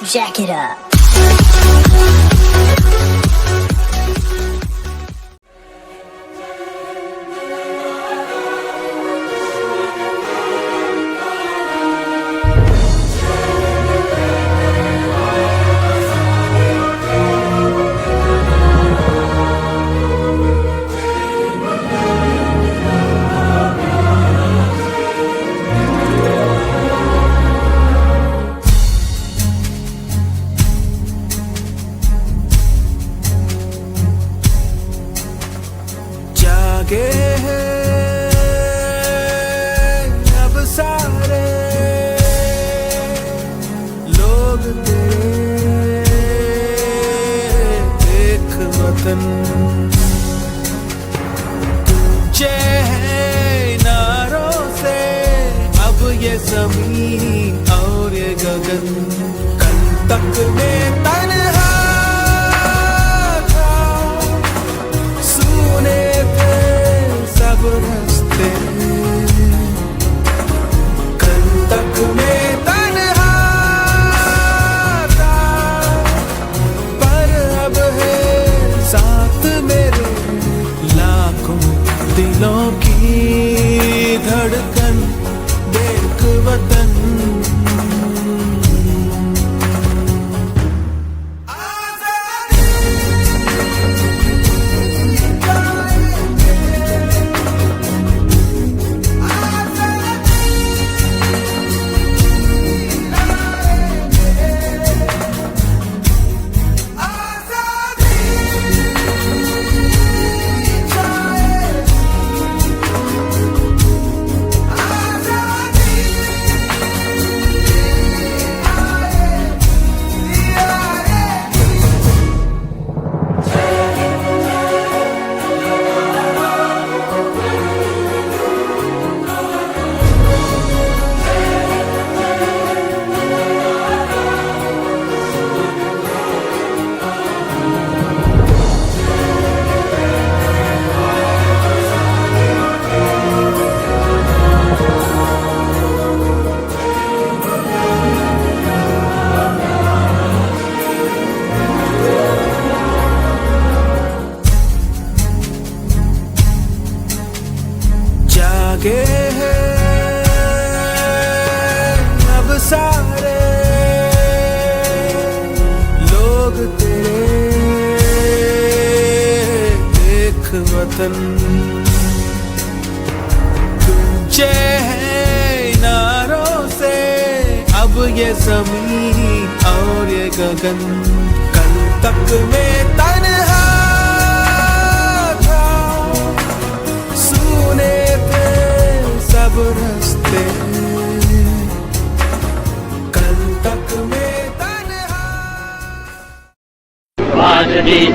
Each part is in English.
Jack it up.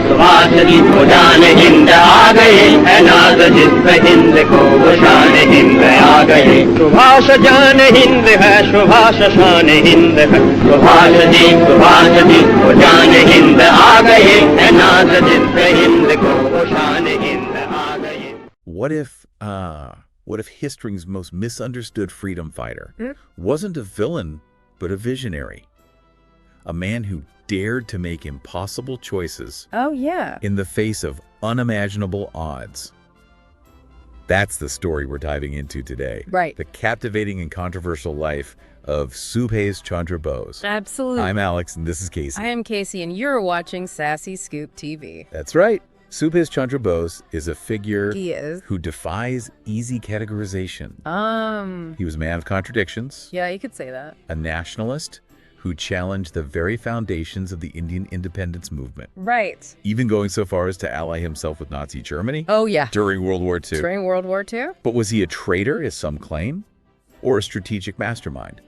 Subhash ji को जान हिंद आ गए, नाज जिस हिंद को वो शान हिंद आ गए। सुभाष जान हिंद है, सुभाष शान हिंद है। सुभाष जी को जान हिंद आ गए, नाज जिस हिंद को वो शान हिंद आ गए। What if history's most misunderstood freedom fighter wasn't a villain, but a visionary? A man who dared to make impossible choices. Oh, yeah. In the face of unimaginable odds. That's the story we're diving into today. Right. The captivating and controversial life of Subhas Chandra Bose. Absolutely. I'm Alex, and this is Casey. I am Casey, and you're watching Sassy Scoop TV. That's right. Subhas Chandra Bose is a figure who defies easy categorization. He was a man of contradictions. Yeah, you could say that. A nationalist who challenged the very foundations of the Indian independence movement. Right. Even going so far as to ally himself with Nazi Germany. Oh, yeah. During World War II. During World War II? But was he a traitor, as some claim? Or a strategic mastermind?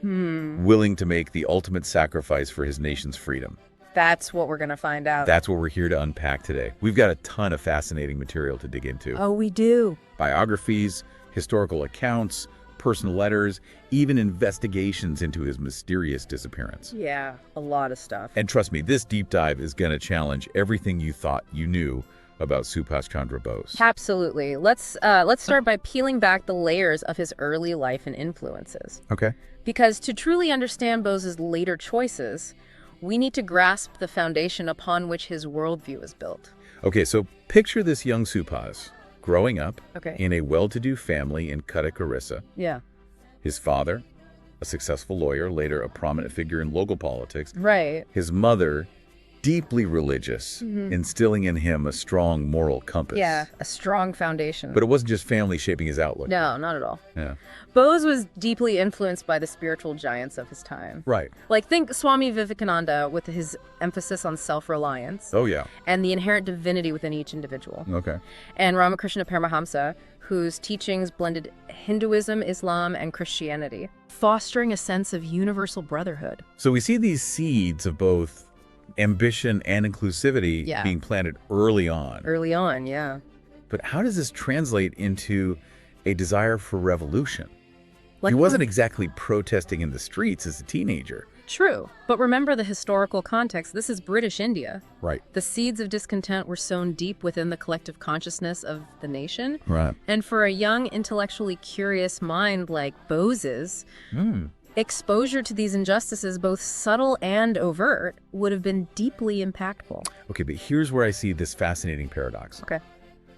Willing to make the ultimate sacrifice for his nation's freedom? That's what we're going to find out. That's what we're here to unpack today. We've got a ton of fascinating material to dig into. Oh, we do. Biographies, historical accounts, personal letters, even investigations into his mysterious disappearance. Yeah, a lot of stuff. And trust me, this deep dive is going to challenge everything you thought you knew about Subhas Chandra Bose. Absolutely. Let's start by peeling back the layers of his early life and influences. Okay. Because to truly understand Bose's later choices, We need to grasp the foundation upon which his worldview is built. Okay, so picture this young Subhas growing up Okay. in a well-to-do family in Kutta. Yeah. His father, a successful lawyer, later a prominent figure in local politics. Right. His mother, deeply religious, instilling in him a strong moral compass. Yeah, a strong foundation. But it wasn't just family shaping his outlook. No, not at all. Yeah. Bose was deeply influenced by the spiritual giants of his time. Right. Like, think Swami Vivekananda with his emphasis on self-reliance Oh, yeah. and the inherent divinity within each individual. Okay. And Ramakrishna Paramahamsa, whose teachings blended Hinduism, Islam, and Christianity, fostering a sense of universal brotherhood. So we see these seeds of both ambition and inclusivity Yeah. being planted early on. Early on, yeah. But how does this translate into a desire for revolution? Like He wasn't exactly protesting in the streets as a teenager. True. But remember the historical context. This is British India. Right. The seeds of discontent were sown deep within the collective consciousness of the nation. Right. And for a young, intellectually curious mind like Bose's, exposure to these injustices, both subtle and overt, would have been deeply impactful. Okay, but here's where I see this fascinating paradox. Okay.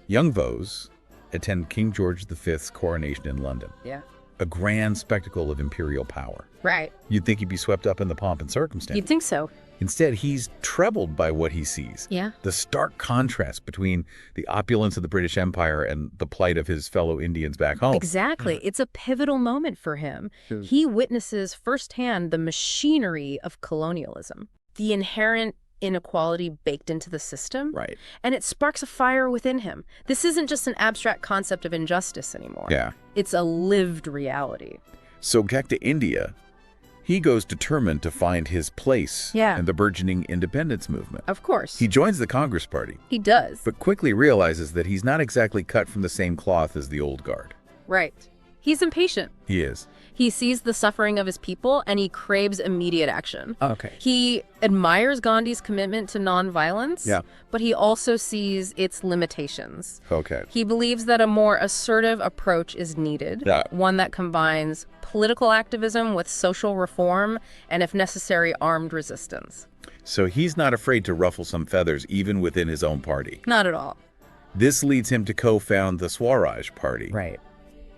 Young Bose attend King George V's coronation in London, Yeah. a grand spectacle of imperial power. Right. You'd think he'd be swept up in the pomp and circumstance. You'd think so. Instead, he's troubled by what he sees. Yeah. The stark contrast between the opulence of the British Empire and the plight of his fellow Indians back home. Exactly. It's a pivotal moment for him. He witnesses firsthand the machinery of colonialism, the inherent inequality baked into the system. Right. And it sparks a fire within him. This isn't just an abstract concept of injustice anymore. Yeah. It's a lived reality. So back to India, he goes determined to find his place Yeah. in the burgeoning independence movement. Of course. He joins the Congress Party, He does. but quickly realizes that he's not exactly cut from the same cloth as the old guard. Right. He's impatient. He is. He sees the suffering of his people and he craves immediate action. Okay. He admires Gandhi's commitment to nonviolence, Yeah. but he also sees its limitations. Okay. He believes that a more assertive approach is needed, Yeah. one that combines political activism with social reform and, if necessary, armed resistance. So he's not afraid to ruffle some feathers even within his own party. Not at all. This leads him to co-found the Swaraj Party, Right.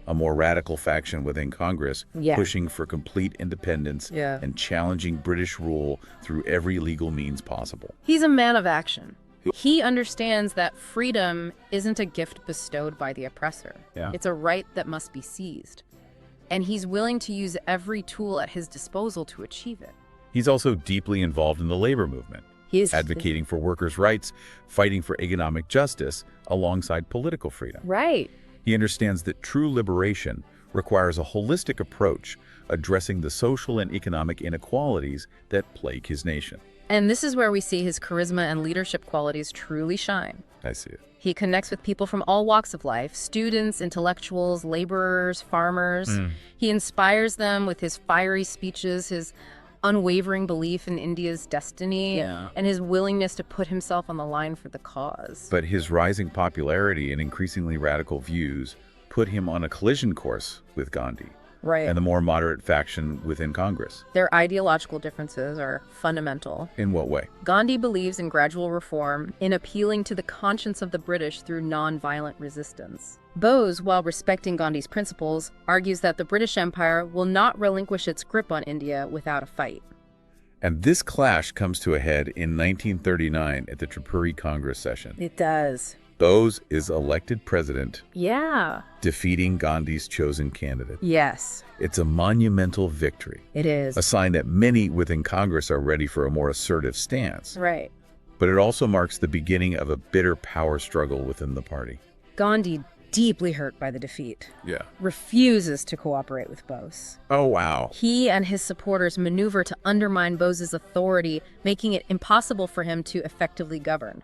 a more radical faction within Congress, Yeah. pushing for complete independence Yeah. and challenging British rule through every legal means possible. He's a man of action. He understands that freedom isn't a gift bestowed by the oppressor. Yeah. It's a right that must be seized. And he's willing to use every tool at his disposal to achieve it. He's also deeply involved in the labor movement, He's advocating for workers' rights, fighting for economic justice alongside political freedom. Right. He understands that true liberation requires a holistic approach addressing the social and economic inequalities that plague his nation. And this is where we see his charisma and leadership qualities truly shine. I see it. He connects with people from all walks of life, students, intellectuals, laborers, farmers. He inspires them with his fiery speeches, his unwavering belief in India's destiny, and his willingness to put himself on the line for the cause. But his rising popularity and increasingly radical views put him on a collision course with Gandhi Right. and the more moderate faction within Congress. Their ideological differences are fundamental. In what way? Gandhi believes in gradual reform, in appealing to the conscience of the British through non-violent resistance. Bose, while respecting Gandhi's principles, argues that the British Empire will not relinquish its grip on India without a fight. And this clash comes to a head in 1939 at the Tripuri Congress session. It does. Bose is elected president, Yeah. defeating Gandhi's chosen candidate. Yes, It's a monumental victory, it is. a sign that many within Congress are ready for a more assertive stance. Right. But it also marks the beginning of a bitter power struggle within the party. Gandhi, deeply hurt by the defeat, Yeah. refuses to cooperate with Bose. Oh, wow. He and his supporters maneuver to undermine Bose's authority, making it impossible for him to effectively govern.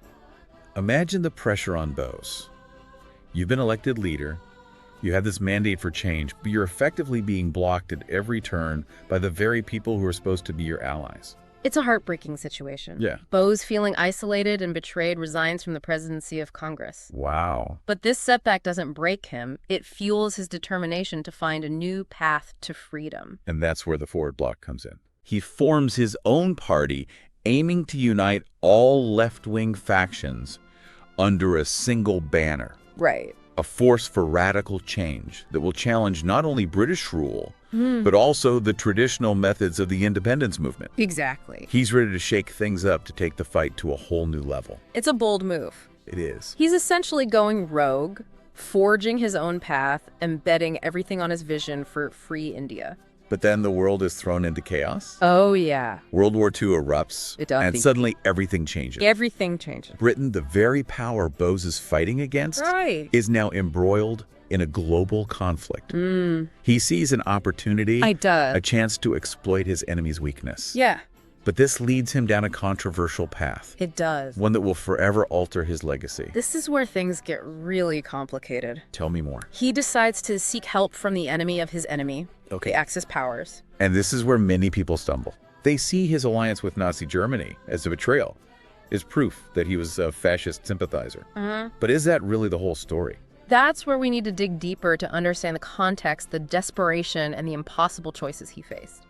Imagine the pressure on Bose. You've been elected leader, you have this mandate for change, but you're effectively being blocked at every turn by the very people who are supposed to be your allies. It's a heartbreaking situation. Yeah. Bose, feeling isolated and betrayed, resigns from the presidency of Congress. Wow. But this setback doesn't break him. It fuels his determination to find a new path to freedom. And that's where the Forward Bloc comes in. He forms his own party aiming to unite all left-wing factions under a single banner. Right. A force for radical change that will challenge not only British rule, but also the traditional methods of the independence movement. Exactly. He's ready to shake things up to take the fight to a whole new level. It's a bold move. It is. He's essentially going rogue, forging his own path, and betting everything on his vision for free India. But then the world is thrown into chaos. Oh, yeah. World War II erupts, It does. and suddenly everything changes. Everything changes. Britain, the very power Bose is fighting against, Right. is now embroiled in a global conflict. He sees an opportunity, a chance to exploit his enemy's weakness. Yeah, But this leads him down a controversial path, it does. one that will forever alter his legacy. This is where things get really complicated. Tell me more. He decides to seek help from the enemy of his enemy, Okay. the Axis powers. And this is where many people stumble. They see his alliance with Nazi Germany as a betrayal, as proof that he was a fascist sympathizer. But is that really the whole story? That's where we need to dig deeper to understand the context, the desperation, and the impossible choices he faced.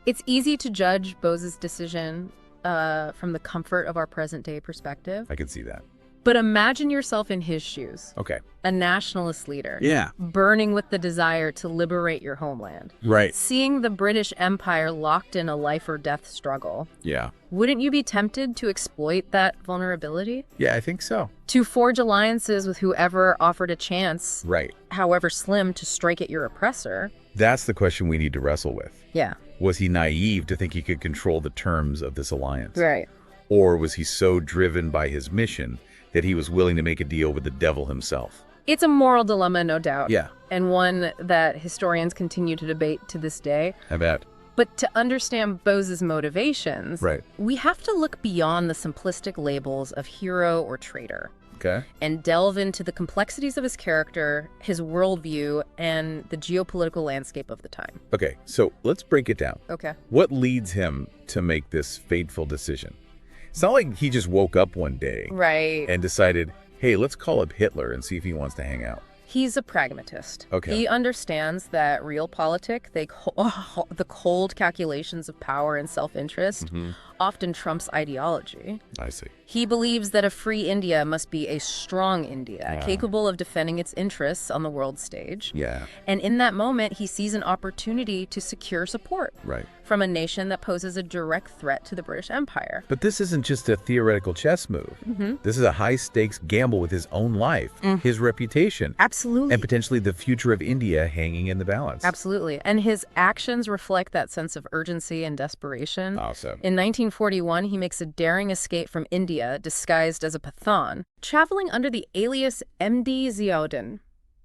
It's easy to judge Bose's decision from the comfort of our present-day perspective. I can see that. But imagine yourself in his shoes, Okay. a nationalist leader, Yeah. burning with the desire to liberate your homeland. Right. Seeing the British Empire locked in a life-or-death struggle. Yeah. Wouldn't you be tempted to exploit that vulnerability? Yeah, I think so. To forge alliances with whoever offered a chance, Right. however slim, to strike at your oppressor? That's the question we need to wrestle with. Yeah. Was he naive to think he could control the terms of this alliance? Right. Or was he so driven by his mission that he was willing to make a deal with the devil himself? It's a moral dilemma, no doubt. Yeah. And one that historians continue to debate to this day. I bet. But to understand Bose's motivations, Right. we have to look beyond the simplistic labels of hero or traitor Okay. and delve into the complexities of his character, his worldview, and the geopolitical landscape of the time. Okay, so let's break it down. Okay. What leads him to make this fateful decision? It's not like he just woke up one day Right. and decided, hey, let's call up Hitler and see if he wants to hang out. He's a pragmatist. Okay. He understands that realpolitik, the cold calculations of power and self-interest, often trumps ideology. I see. He believes that a free India must be a strong India, capable of defending its interests on the world stage. Yeah, And in that moment, he sees an opportunity to secure support right. from a nation that poses a direct threat to the British Empire. But this isn't just a theoretical chess move. This is a high-stakes gamble with his own life, his reputation, Absolutely. and potentially the future of India hanging in the balance. Absolutely. And his actions reflect that sense of urgency and desperation. Awesome. In 1941, he makes a daring escape from India disguised as a Pathan, traveling under the alias MD Ziauddin.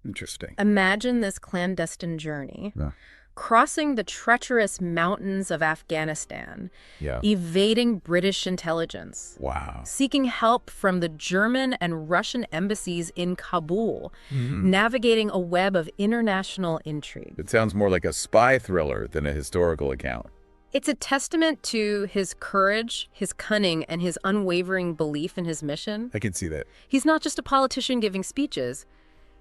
Interesting. Imagine this clandestine journey. Yeah. Crossing the treacherous mountains of Afghanistan, Yeah. evading British intelligence, Wow. seeking help from the German and Russian embassies in Kabul, navigating a web of international intrigue. It sounds more like a spy thriller than a historical account. It's a testament to his courage, his cunning, and his unwavering belief in his mission. I can see that. He's not just a politician giving speeches.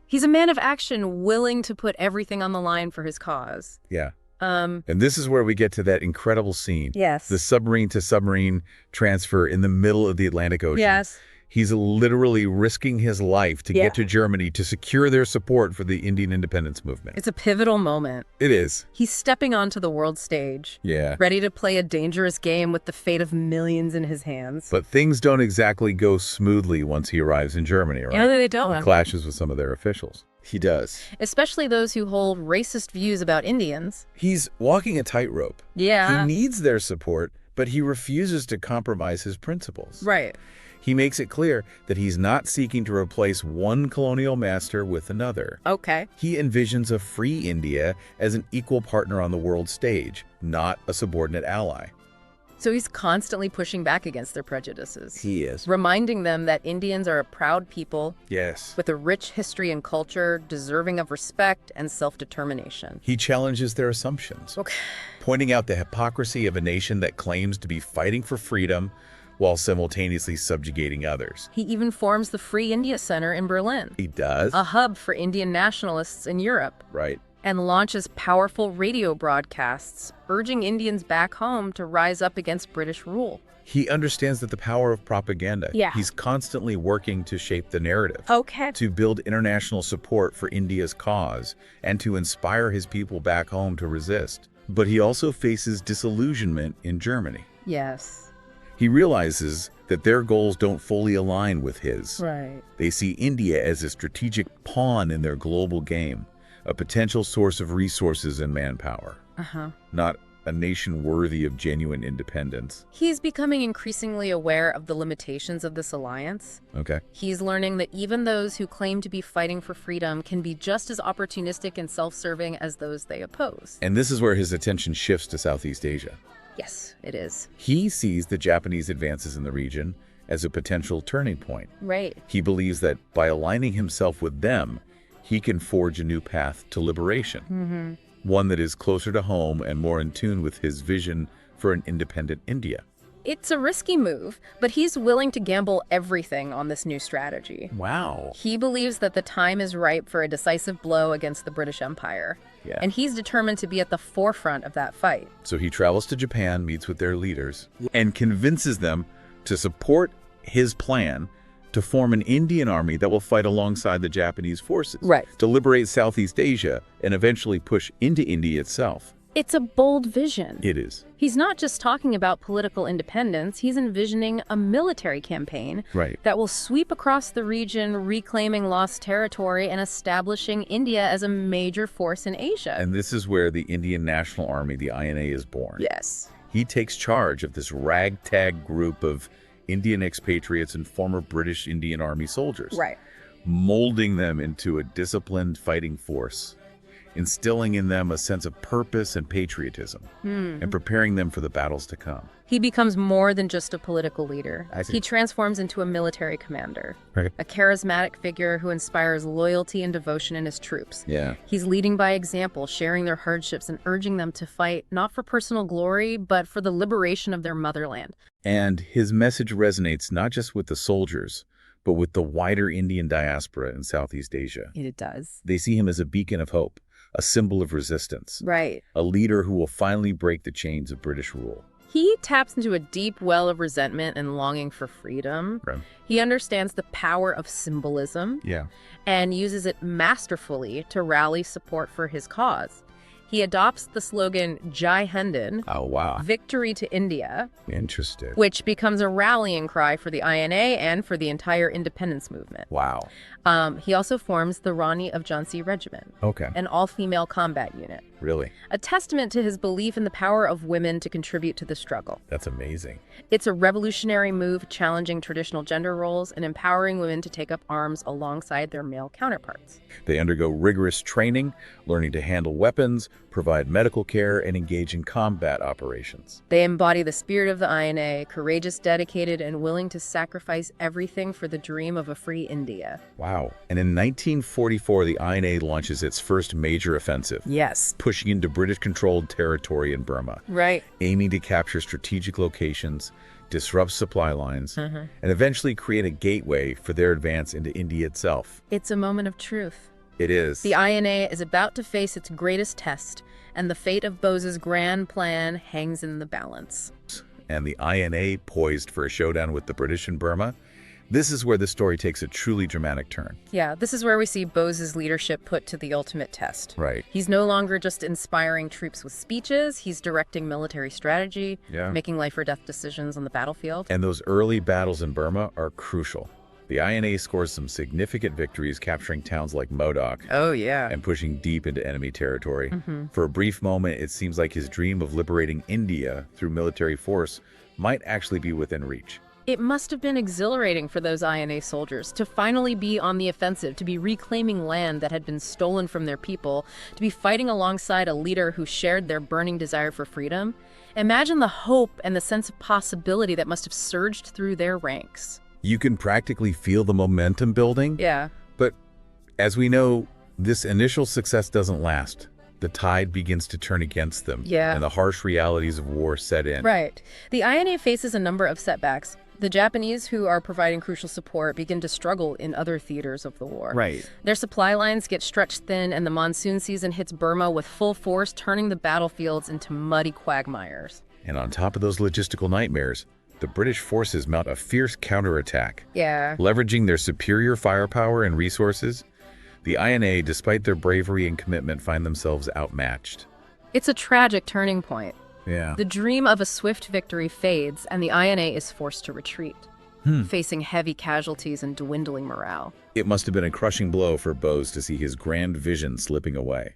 He's a man of action willing to put everything on the line for his cause. Yeah. And this is where we get to that incredible scene. Yes. The submarine to submarine transfer in the middle of the Atlantic Ocean. Yes. He's literally risking his life to get to Germany to secure their support for the Indian independence movement. It's a pivotal moment. It is. He's stepping onto the world stage, Yeah. ready to play a dangerous game with the fate of millions in his hands. But things don't exactly go smoothly once he arrives in Germany, right? Yeah, they don't. Clashes with some of their officials. He does. Especially those who hold racist views about Indians. He's walking a tightrope. Yeah. He needs their support, but he refuses to compromise his principles. Right. He makes it clear that he's not seeking to replace one colonial master with another. Okay. He envisions a free India as an equal partner on the world stage, not a subordinate ally. So he's constantly pushing back against their prejudices. He is. Reminding them that Indians are a proud people Yes. with a rich history and culture, deserving of respect and self-determination. He challenges their assumptions, Okay. pointing out the hypocrisy of a nation that claims to be fighting for freedom while simultaneously subjugating others. He even forms the Free India Center in Berlin, He does. a hub for Indian nationalists in Europe. Right. and launches powerful radio broadcasts, urging Indians back home to rise up against British rule. He understands that the power of propaganda. Yeah. He's constantly working to shape the narrative. Okay. To build international support for India's cause and to inspire his people back home to resist. But he also faces disillusionment in Germany. Yes. He realizes that their goals don't fully align with his. Right. They see India as a strategic pawn in their global game, a potential source of resources and manpower, not a nation worthy of genuine independence. He's becoming increasingly aware of the limitations of this alliance. Okay. He's learning that even those who claim to be fighting for freedom can be just as opportunistic and self-serving as those they oppose. And this is where his attention shifts to Southeast Asia. Yes, it is. He sees the Japanese advances in the region as a potential turning point. Right. He believes that by aligning himself with them, he can forge a new path to liberation. One that is closer to home and more in tune with his vision for an independent India. It's a risky move, but he's willing to gamble everything on this new strategy. Wow. He believes that the time is ripe for a decisive blow against the British Empire. Yeah. And he's determined to be at the forefront of that fight. So he travels to Japan, meets with their leaders, and convinces them to support his plan to form an Indian army that will fight alongside the Japanese forces. Right. To liberate Southeast Asia and eventually push into India itself. It's a bold vision. It is. He's not just talking about political independence, he's envisioning a military campaign Right. that will sweep across the region, reclaiming lost territory and establishing India as a major force in Asia. And this is where the Indian National Army, the INA, is born. Yes. He takes charge of this ragtag group of Indian expatriates and former British Indian Army soldiers. Right. Molding them into a disciplined fighting force, instilling in them a sense of purpose and patriotism, and preparing them for the battles to come. He becomes more than just a political leader. I see. He transforms into a military commander, Right. a charismatic figure who inspires loyalty and devotion in his troops. Yeah. He's leading by example, sharing their hardships and urging them to fight not for personal glory, but for the liberation of their motherland. And his message resonates not just with the soldiers, but with the wider Indian diaspora in Southeast Asia. It does. They see him as a beacon of hope, a symbol of resistance, Right. a leader who will finally break the chains of British rule. He taps into a deep well of resentment and longing for freedom. Right. He understands the power of symbolism Yeah. and uses it masterfully to rally support for his cause. He adopts the slogan Jai Hind, Oh, wow. Victory to India, Interesting. which becomes a rallying cry for the INA and for the entire independence movement. Wow. He also forms the Rani of Jhansi Regiment, Okay. an all-female combat unit, Really? a testament to his belief in the power of women to contribute to the struggle. That's amazing. It's a revolutionary move challenging traditional gender roles and empowering women to take up arms alongside their male counterparts. They undergo rigorous training, learning to handle weapons, provide medical care, and engage in combat operations. They embody the spirit of the INA, courageous, dedicated, and willing to sacrifice everything for the dream of a free India. Wow. And in 1944, the INA launches its first major offensive, Yes. pushing into British-controlled territory in Burma, Right. aiming to capture strategic locations, disrupt supply lines, and eventually create a gateway for their advance into India itself. It's a moment of truth. It is. The INA is about to face its greatest test, and the fate of Bose's grand plan hangs in the balance. And the INA poised for a showdown with the British in Burma. This is where the story takes a truly dramatic turn. Yeah, this is where we see Bose's leadership put to the ultimate test. Right. He's no longer just inspiring troops with speeches, he's directing military strategy, Yeah. making life or death decisions on the battlefield. And those early battles in Burma are crucial. The INA scores some significant victories, capturing towns like Modoc Oh, yeah. and pushing deep into enemy territory. For a brief moment, it seems like his dream of liberating India through military force might actually be within reach. It must have been exhilarating for those INA soldiers to finally be on the offensive, to be reclaiming land that had been stolen from their people, to be fighting alongside a leader who shared their burning desire for freedom. Imagine the hope and the sense of possibility that must have surged through their ranks. You can practically feel the momentum building. Yeah. But as we know, this initial success doesn't last. The tide begins to turn against them. Yeah. And the harsh realities of war set in. Right. The INA faces a number of setbacks. The Japanese, who are providing crucial support, begin to struggle in other theaters of the war. Right. Their supply lines get stretched thin, and the monsoon season hits Burma with full force, turning the battlefields into muddy quagmires. And on top of those logistical nightmares, the British forces mount a fierce counterattack. Yeah. Leveraging their superior firepower and resources, the INA, despite their bravery and commitment, find themselves outmatched. It's a tragic turning point. Yeah. The dream of a swift victory fades, and the INA is forced to retreat, facing heavy casualties and dwindling morale. It must have been a crushing blow for Bose to see his grand vision slipping away.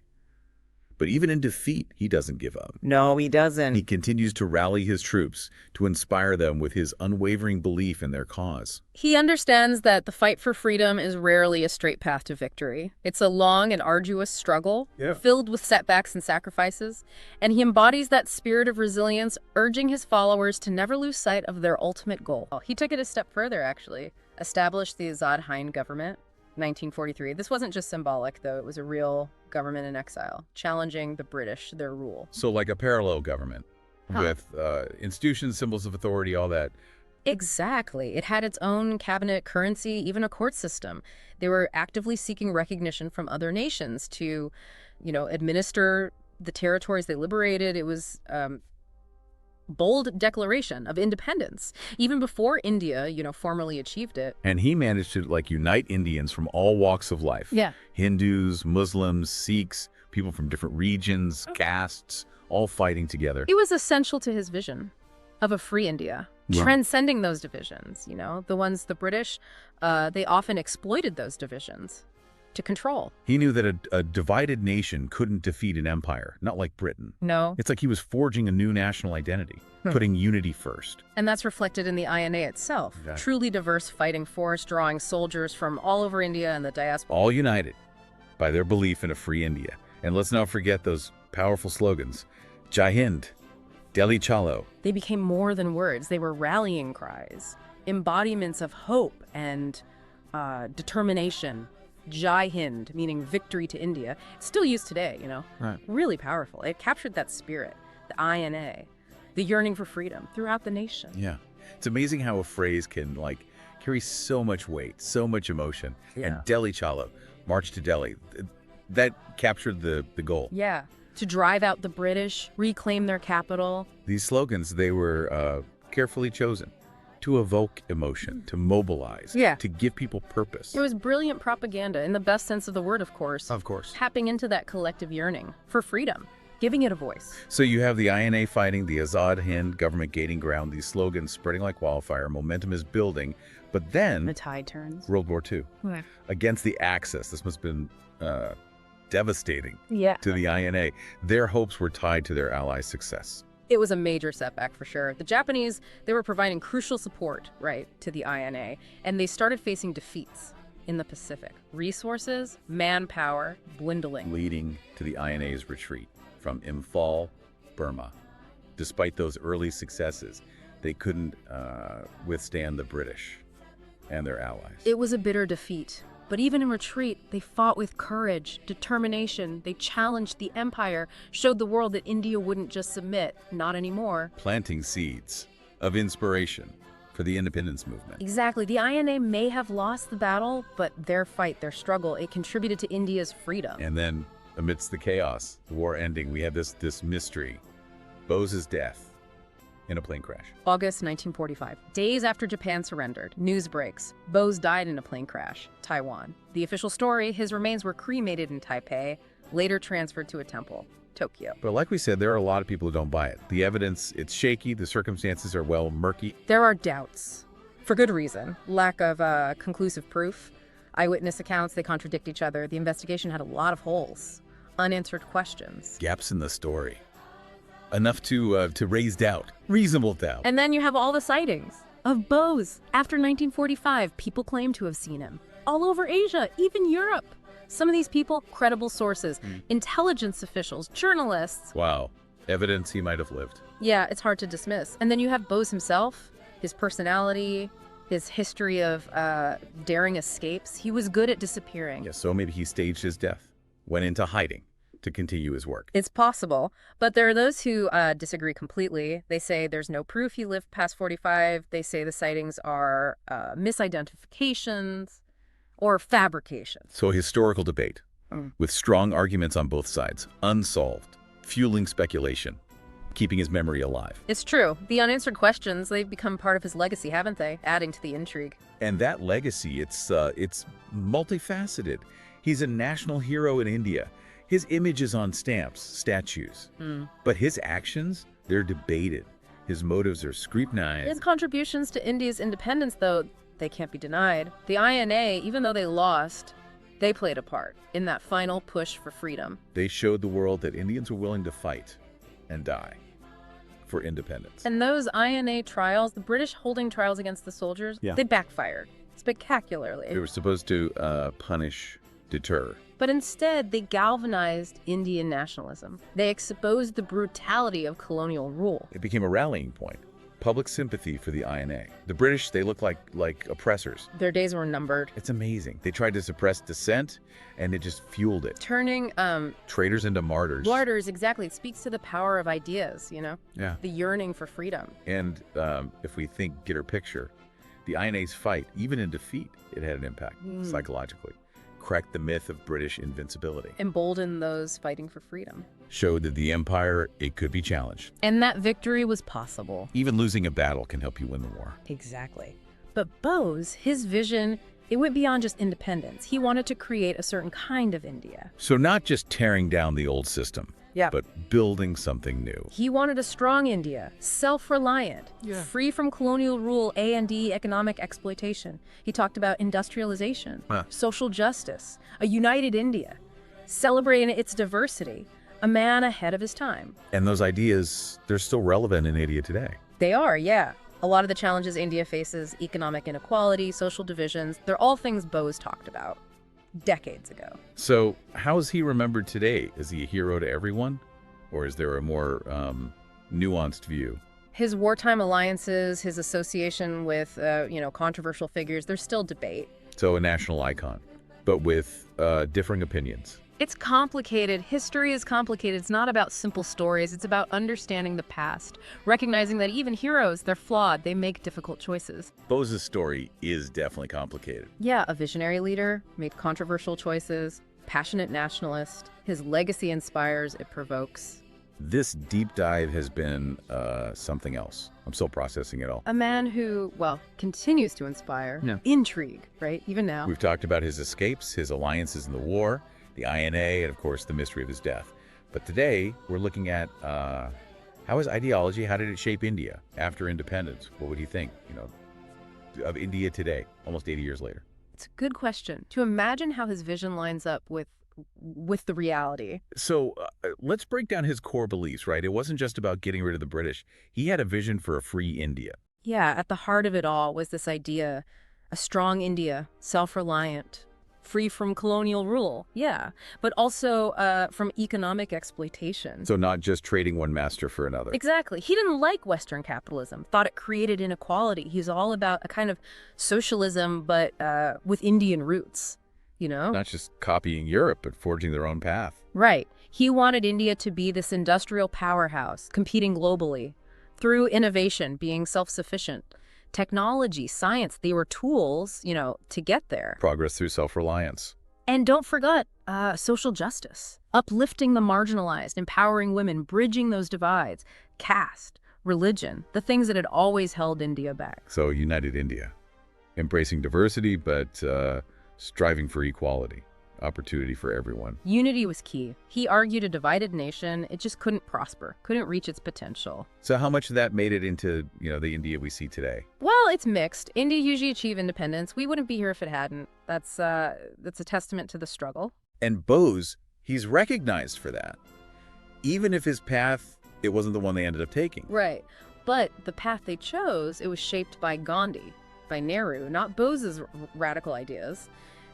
But even in defeat, he doesn't give up. No, he doesn't. He continues to rally his troops, to inspire them with his unwavering belief in their cause. He understands that the fight for freedom is rarely a straight path to victory. It's a long and arduous struggle, filled with setbacks and sacrifices, and he embodies that spirit of resilience, urging his followers to never lose sight of their ultimate goal. He took it a step further, actually, established the Azad Hind Government, 1943. This wasn't just symbolic, though. It was a real government in exile, challenging the British, their rule. So like a parallel government with institutions, symbols of authority, all that. Exactly. It had its own cabinet currency, even a court system. They were actively seeking recognition from other nations to, administer the territories they liberated. It was bold declaration of independence, even before India, formally achieved it. And he managed to unite Indians from all walks of life. Yeah. Hindus, Muslims, Sikhs, people from different regions, castes, all fighting together. It was essential to his vision of a free India, transcending those divisions, the ones the British, they often exploited those divisions to control. He knew that a divided nation couldn't defeat an empire, not like Britain. No. It's like he was forging a new national identity, putting unity first. And that's reflected in the INA itself. Exactly. Truly diverse fighting force, drawing soldiers from all over India and the diaspora. All united by their belief in a free India. And let's not forget those powerful slogans. Jai Hind, Delhi Chalo. They became more than words. They were rallying cries, embodiments of hope and determination. Jai Hind, meaning victory to India. It's still used today, Right. Really powerful. It captured that spirit, the INA, the yearning for freedom throughout the nation. Yeah. It's amazing how a phrase can carry so much weight, so much emotion. Yeah. And Delhi Chalo, March to Delhi, that captured the goal. Yeah. To drive out the British, reclaim their capital. These slogans, they were carefully chosen to evoke emotion, to mobilize, to give people purpose. It was brilliant propaganda, in the best sense of the word, of course. Of course. Tapping into that collective yearning for freedom, giving it a voice. So you have the INA fighting, the Azad Hind government gaining ground, these slogans spreading like wildfire, momentum is building, but then The tide turns. World War II. Against the Axis, this must have been devastating to the INA. Their hopes were tied to their allies' success. It was a major setback for sure. The Japanese, they were providing crucial support, to the INA, and they started facing defeats in the Pacific. Resources, manpower, dwindling. Leading to the INA's retreat from Imphal, Burma. Despite those early successes, they couldn't withstand the British and their allies. It was a bitter defeat. But even in retreat, they fought with courage, determination. They challenged the empire, showed the world that India wouldn't just submit, not anymore. Planting seeds of inspiration for the independence movement. Exactly. The INA may have lost the battle, but their fight, their struggle, it contributed to India's freedom. And then, amidst the chaos, the war ending, we have this mystery. Bose's death in a plane crash. August 1945. Days after Japan surrendered, news breaks. Bose died in a plane crash, Taiwan. The official story, his remains were cremated in Taipei, later transferred to a temple, Tokyo. But like we said, there are a lot of people who don't buy it. The evidence, it's shaky. The circumstances are, murky. There are doubts. For good reason. Lack of conclusive proof. Eyewitness accounts, they contradict each other. The investigation had a lot of holes. Unanswered questions. Gaps in the story. Enough to raise doubt. Reasonable doubt. And then you have all the sightings of Bose. After 1945, people claim to have seen him. All over Asia, even Europe. Some of these people, credible sources, intelligence officials, journalists. Wow. Evidence he might have lived. Yeah, it's hard to dismiss. And then you have Bose himself, his personality, his history of daring escapes. He was good at disappearing. Yeah, so maybe he staged his death, went into hiding, to continue his work. It's possible, but there are those who disagree completely. They say there's no proof he lived past 45. They say the sightings are misidentifications or fabrications. So a historical debate with strong arguments on both sides, unsolved, fueling speculation, keeping his memory alive. It's true. The unanswered questions, they've become part of his legacy, haven't they? Adding to the intrigue. And that legacy, it's multifaceted. He's a national hero in India. His image is on stamps, statues. But his actions, they're debated. His motives are scrutinized. His contributions to India's independence, though, they can't be denied. The INA, even though they lost, they played a part in that final push for freedom. They showed the world that Indians were willing to fight and die for independence. And those INA trials, the British holding trials against the soldiers, they backfired spectacularly. They were supposed to punish, deter. But instead, they galvanized Indian nationalism. They exposed the brutality of colonial rule. It became a rallying point. Public sympathy for the INA. The British, they look like oppressors. Their days were numbered. It's amazing. They tried to suppress dissent, and it just fueled it. Turning traitors into martyrs. Martyrs, exactly. It speaks to the power of ideas, you know? Yeah. The yearning for freedom. And if we get our picture, the INA's fight, even in defeat, it had an impact psychologically. Cracked the myth of British invincibility. Emboldened those fighting for freedom. Showed that the empire, it could be challenged. And that victory was possible. Even losing a battle can help you win the war. Exactly. But Bose, his vision, it went beyond just independence. He wanted to create a certain kind of India. So not just tearing down the old system, but building something new. He wanted a strong India, self-reliant, free from colonial rule, A&D, economic exploitation. He talked about industrialization, social justice, a united India, celebrating its diversity, a man ahead of his time. And those ideas, they're still relevant in India today. They are, yeah. A lot of the challenges India faces, economic inequality, social divisions, they're all things Bose talked about decades ago. So how is he remembered today? Is he a hero to everyone? Or is there a more nuanced view? His wartime alliances, his association with, controversial figures, there's still debate. So a national icon, but with differing opinions. It's complicated. History is complicated. It's not about simple stories. It's about understanding the past, recognizing that even heroes, they're flawed. They make difficult choices. Bose's story is definitely complicated. Yeah, a visionary leader, made controversial choices, passionate nationalist. His legacy inspires, it provokes. This deep dive has been something else. I'm still processing it all. A man who, continues to inspire, intrigue, right? Even now. We've talked about his escapes, his alliances in the war, the INA, and of course the mystery of his death. But today we're looking at how his ideology, how did it shape India after independence? What would he think, of India today, almost 80 years later? It's a good question. To imagine how his vision lines up with the reality. So let's break down his core beliefs, right? It wasn't just about getting rid of the British. He had a vision for a free India. Yeah, at the heart of it all was this idea, a strong India, self-reliant, free from colonial rule, but also from economic exploitation. So not just trading one master for another. Exactly. He didn't like Western capitalism, thought it created inequality. He's all about a kind of socialism, but with Indian roots, Not just copying Europe, but forging their own path. Right. He wanted India to be this industrial powerhouse, competing globally, through innovation, being self-sufficient. Technology, science, they were tools, to get there. Progress through self-reliance. And don't forget social justice, uplifting the marginalized, empowering women, bridging those divides, caste, religion, the things that had always held India back. So united India, embracing diversity, but striving for equality, opportunity for everyone. Unity was key. He argued a divided nation, it just couldn't prosper, couldn't reach its potential. So how much of that made it into, the India we see today? Well, it's mixed. India usually achieved independence. We wouldn't be here if it hadn't. That's a testament to the struggle. And Bose, he's recognized for that. Even if his path, it wasn't the one they ended up taking. Right. But the path they chose, it was shaped by Gandhi, by Nehru, not Bose's radical ideas.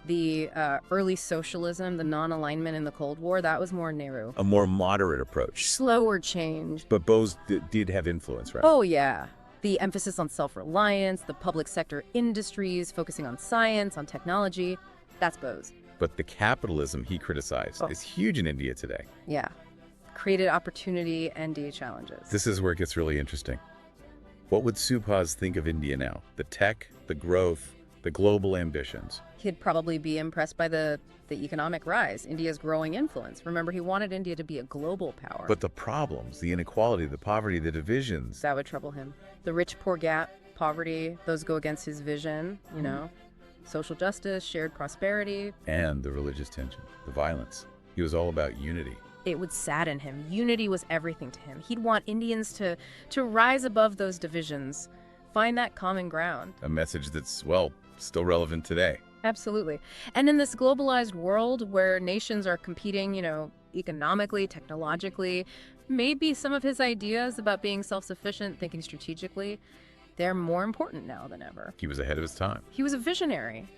The early socialism, the non-alignment in the Cold War, that was more Nehru. A more moderate approach. Slower change. But Bose did have influence, right? Oh, yeah. The emphasis on self-reliance, the public sector industries, focusing on science, on technology, that's Bose. But the capitalism he criticized is huge in India today. Yeah. Created opportunity and challenges. This is where it gets really interesting. What would Subhas think of India now? The tech, the growth, the global ambitions. He'd probably be impressed by the economic rise, India's growing influence. Remember, he wanted India to be a global power. But the problems, the inequality, the poverty, the divisions. That would trouble him. The rich-poor gap, poverty, those go against his vision, you know. Social justice, shared prosperity. And the religious tension, the violence. He was all about unity. It would sadden him. Unity was everything to him. He'd want Indians to rise above those divisions, find that common ground. A message that's, well, still relevant today. Absolutely. And in this globalized world where nations are competing, you know, economically, technologically, maybe some of his ideas about being self-sufficient, thinking strategically, they're more important now than ever. He was ahead of his time. He was a visionary.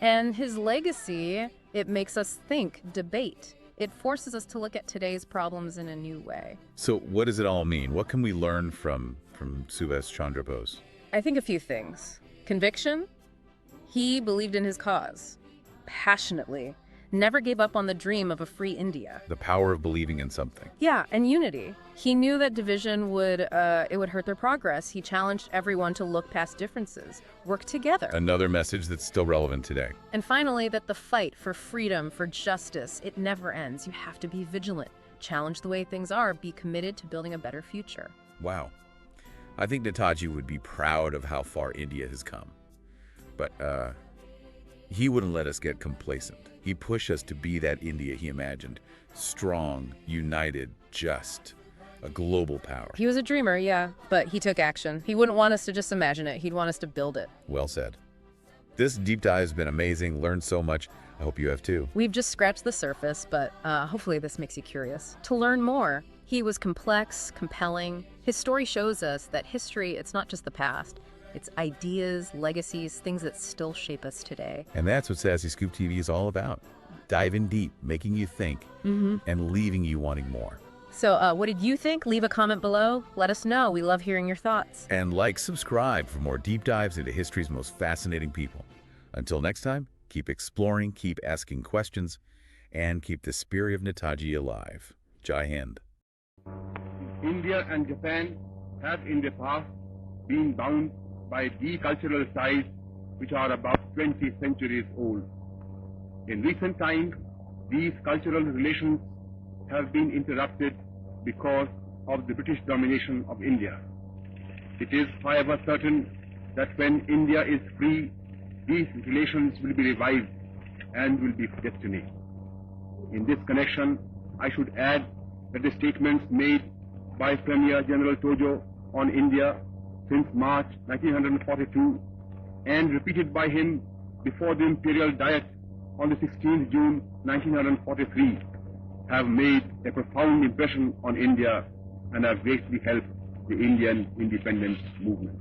And his legacy, it makes us think, debate. It forces us to look at today's problems in a new way. So what does it all mean? What can we learn from Subhas Chandra Bose? I think a few things. Conviction. He believed in his cause, passionately, never gave up on the dream of a free India. The power of believing in something. Yeah, and unity. He knew that division would hurt their progress. He challenged everyone to look past differences, work together. Another message that's still relevant today. And finally, that the fight for freedom, for justice, it never ends. You have to be vigilant, challenge the way things are, be committed to building a better future. Wow. I think Netaji would be proud of how far India has come. But he wouldn't let us get complacent. He'd push us to be that India he imagined. Strong, united, just. A global power. He was a dreamer, yeah, but he took action. He wouldn't want us to just imagine it. He'd want us to build it. Well said. This deep dive has been amazing. Learned so much. I hope you have too. We've just scratched the surface, but hopefully this makes you curious to learn more. He was complex, compelling. His story shows us that history, it's not just the past. It's ideas, legacies, things that still shape us today. And that's what Sassy Scoop TV is all about. Diving deep, making you think, and leaving you wanting more. So what did you think? Leave a comment below. Let us know. We love hearing your thoughts. And subscribe for more deep dives into history's most fascinating people. Until next time, keep exploring, keep asking questions, and keep the spirit of Netaji alive. Jai Hind. India and Japan have in the past been bound by deep cultural ties which are about 20 centuries old. In recent times, these cultural relations have been interrupted because of the British domination of India. It is, however, certain that when India is free, these relations will be revived and will be destiny. In this connection, I should add that the statements made by Premier General Tojo on India since March 1942 and repeated by him before the Imperial Diet on the 16th June 1943 have made a profound impression on India and have greatly helped the Indian independence movement.